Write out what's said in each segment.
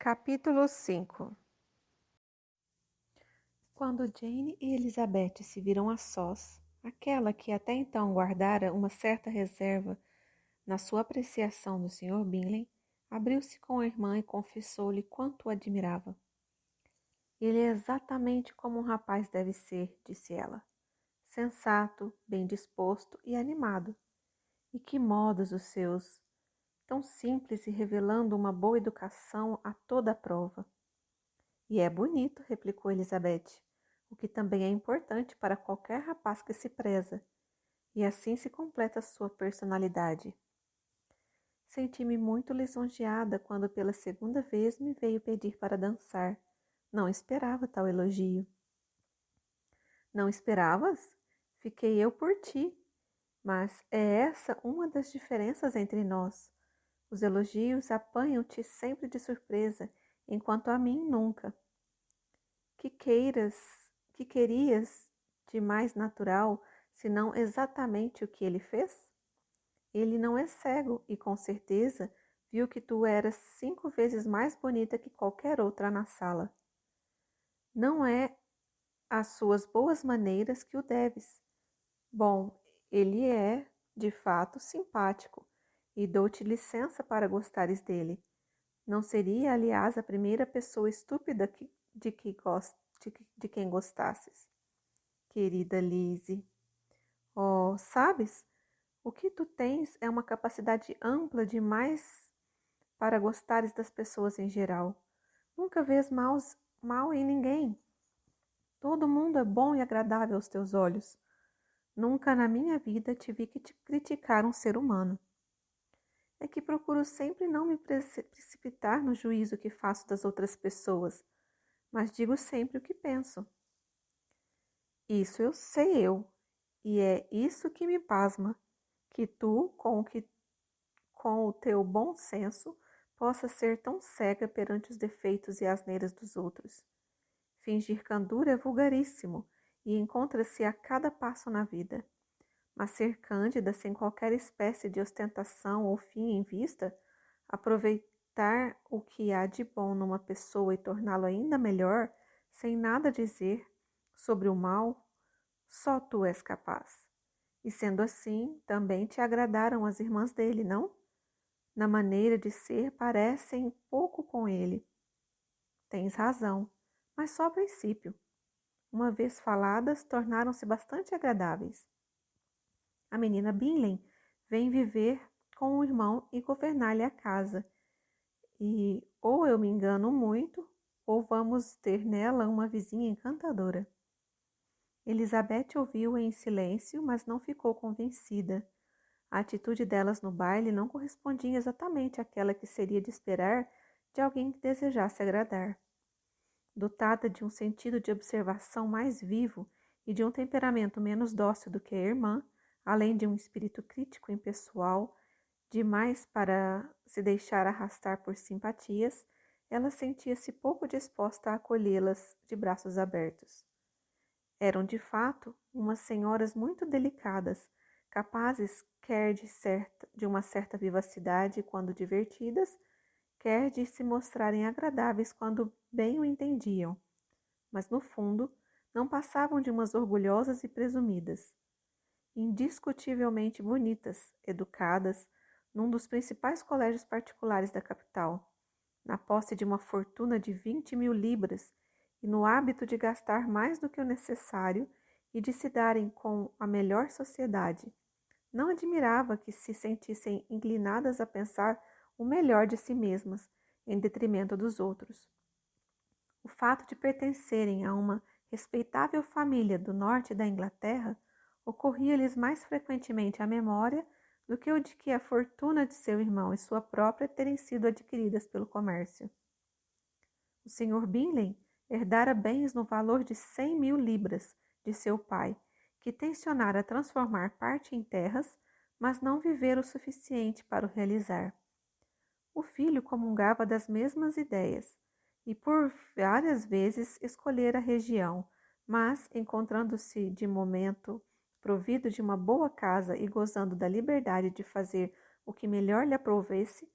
Capítulo 5. Quando Jane e Elizabeth se viram a sós, aquela que até então guardara uma certa reserva na sua apreciação do Sr. Bingley, abriu-se com a irmã e confessou-lhe quanto o admirava. Ele é exatamente como um rapaz deve ser, disse ela. Sensato, bem disposto e animado. E que modos os seus! Tão simples e revelando uma boa educação a toda a prova. E é bonito, replicou Elizabeth, o que também é importante para qualquer rapaz que se preza. E assim se completa sua personalidade. Senti-me muito lisonjeada quando pela segunda vez me veio pedir para dançar. Não esperava tal elogio. Não esperavas? Fiquei eu por ti. Mas é essa uma das diferenças entre nós. Os elogios apanham-te sempre de surpresa, enquanto a mim nunca. Que querias de mais natural, senão exatamente o que ele fez? Ele não é cego e, com certeza, viu que tu eras 5 vezes mais bonita que qualquer outra na sala. Não é às suas boas maneiras que o deves. Bom, ele é, de fato, simpático, e dou-te licença para gostares dele. Não seria, aliás, a primeira pessoa estúpida de quem gostasses. Querida Lizzie, oh, sabes, o que tu tens é uma capacidade ampla demais para gostares das pessoas em geral. Nunca vês mal em ninguém. Todo mundo é bom e agradável aos teus olhos. Nunca na minha vida tive que te criticar um ser humano. É que procuro sempre não me precipitar no juízo que faço das outras pessoas, mas digo sempre o que penso. Isso eu sei eu, e é isso que me pasma, que tu, com o teu bom senso, possa ser tão cega perante os defeitos e asneiras dos outros. Fingir candura é vulgaríssimo e encontra-se a cada passo na vida. Mas ser cândida sem qualquer espécie de ostentação ou fim em vista, aproveitar o que há de bom numa pessoa e torná-lo ainda melhor, sem nada dizer sobre o mal, só tu és capaz. E sendo assim, também te agradaram as irmãs dele, não? Na maneira de ser, parecem pouco com ele. Tens razão, mas só a princípio. Uma vez faladas, tornaram-se bastante agradáveis. A menina Bingley vem viver com o irmão e governar-lhe a casa. E ou eu me engano muito, ou vamos ter nela uma vizinha encantadora. Elizabeth ouviu em silêncio, mas não ficou convencida. A atitude delas no baile não correspondia exatamente àquela que seria de esperar de alguém que desejasse agradar. Dotada de um sentido de observação mais vivo e de um temperamento menos dócil do que a irmã, além de um espírito crítico e impessoal, demais para se deixar arrastar por simpatias, ela sentia-se pouco disposta a acolhê-las de braços abertos. Eram, de fato, umas senhoras muito delicadas, capazes quer de uma certa vivacidade quando divertidas, quer de se mostrarem agradáveis quando bem o entendiam, mas no fundo não passavam de umas orgulhosas e presumidas. Indiscutivelmente bonitas, educadas, num dos principais colégios particulares da capital, na posse de uma fortuna de 20.000 libras e no hábito de gastar mais do que o necessário e de se darem com a melhor sociedade. Não admirava que se sentissem inclinadas a pensar o melhor de si mesmas, em detrimento dos outros. O fato de pertencerem a uma respeitável família do norte da Inglaterra ocorria-lhes mais frequentemente à memória do que o de que a fortuna de seu irmão e sua própria terem sido adquiridas pelo comércio. O Sr. Bingley herdara bens no valor de 100.000 libras de seu pai, que tencionara transformar parte em terras, mas não vivera o suficiente para o realizar. O filho comungava das mesmas ideias, e por várias vezes escolhera a região, mas, encontrando-se de momento provido de uma boa casa e gozando da liberdade de fazer o que melhor lhe aprovesse,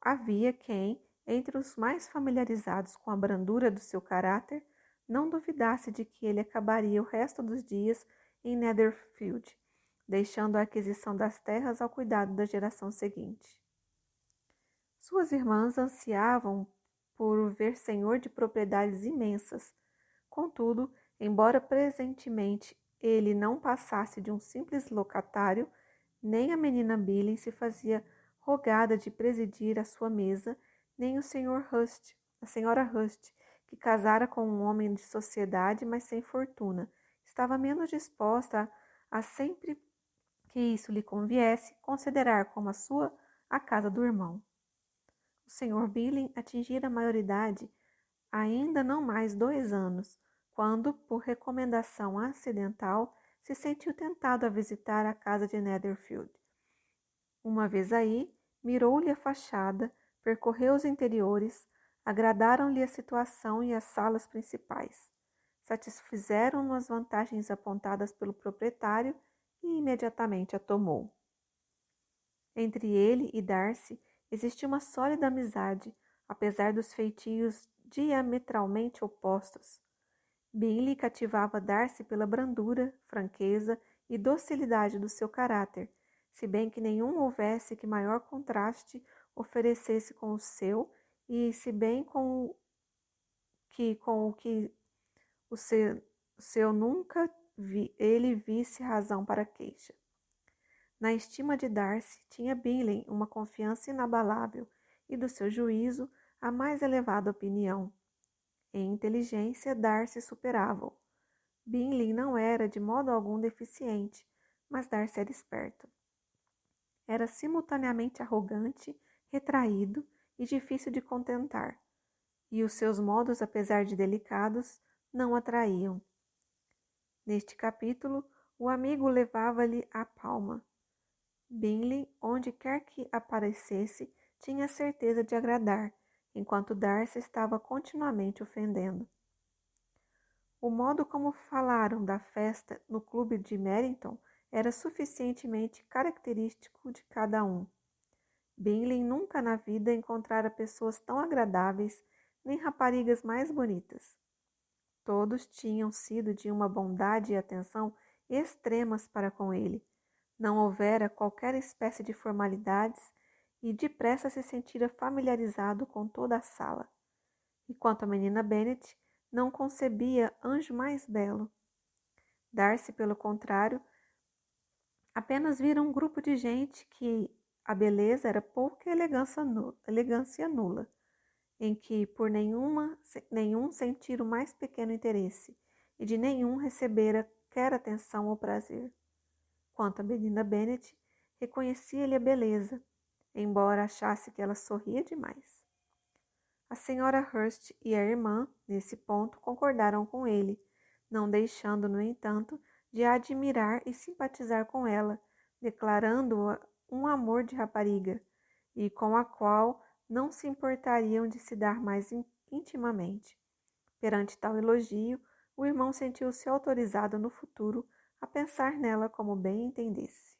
havia quem, Entre os mais familiarizados com a brandura do seu caráter, não duvidasse de que ele acabaria o resto dos dias em Netherfield, deixando a aquisição das terras ao cuidado da geração seguinte. Suas irmãs ansiavam por o ver senhor de propriedades imensas. Contudo, embora presentemente ele não passasse de um simples locatário, nem a menina Billy se fazia rogada de presidir a sua mesa, nem o Sr. Hurst, a senhora Hurst, que casara com um homem de sociedade, mas sem fortuna, estava menos disposta a sempre que isso lhe conviesse, considerar como a sua a casa do irmão. O Sr. Billing atingira a maioridade ainda não mais 2 anos, quando, por recomendação acidental, se sentiu tentado a visitar a casa de Netherfield. Uma vez aí, mirou-lhe a fachada, percorreu os interiores, agradaram-lhe a situação e as salas principais. Satisfizeram-no as vantagens apontadas pelo proprietário e imediatamente a tomou. Entre ele e Darcy existia uma sólida amizade, apesar dos feitios diametralmente opostos. Bingley cativava Darcy pela brandura, franqueza e docilidade do seu caráter, se bem que nenhum houvesse que maior contraste oferecesse com o seu, e se bem com o que o seu nunca ele visse razão para queixa. Na estima de Darcy, tinha Bingley uma confiança inabalável e do seu juízo a mais elevada opinião. Em inteligência, Darcy superava-o. Bingley não era de modo algum deficiente, mas Darcy era esperto. Era simultaneamente arrogante, retraído e difícil de contentar, e os seus modos, apesar de delicados, não atraíam. Neste capítulo, o amigo levava-lhe a palma. Bingley, onde quer que aparecesse, tinha certeza de agradar, enquanto Darcy estava continuamente ofendendo. O modo como falaram da festa no clube de Meryton era suficientemente característico de cada um. Bingley nunca na vida encontrara pessoas tão agradáveis, nem raparigas mais bonitas. Todos tinham sido de uma bondade e atenção extremas para com ele. Não houvera qualquer espécie de formalidades e depressa se sentira familiarizado com toda a sala. E quanto à menina Bennet, não concebia anjo mais belo. Darcy, pelo contrário, apenas vira um grupo de gente que a beleza era pouca elegância nula, em que por nenhum sentira o mais pequeno interesse, e de nenhum recebera quer atenção ou prazer. Quanto à menina Bennet, reconhecia-lhe a beleza, embora achasse que ela sorria demais. A senhora Hurst e a irmã, nesse ponto, concordaram com ele, não deixando, no entanto, de a admirar e simpatizar com ela, declarando-a um amor de rapariga, e com a qual não se importariam de se dar mais intimamente. Perante tal elogio, o irmão sentiu-se autorizado no futuro a pensar nela como bem entendesse.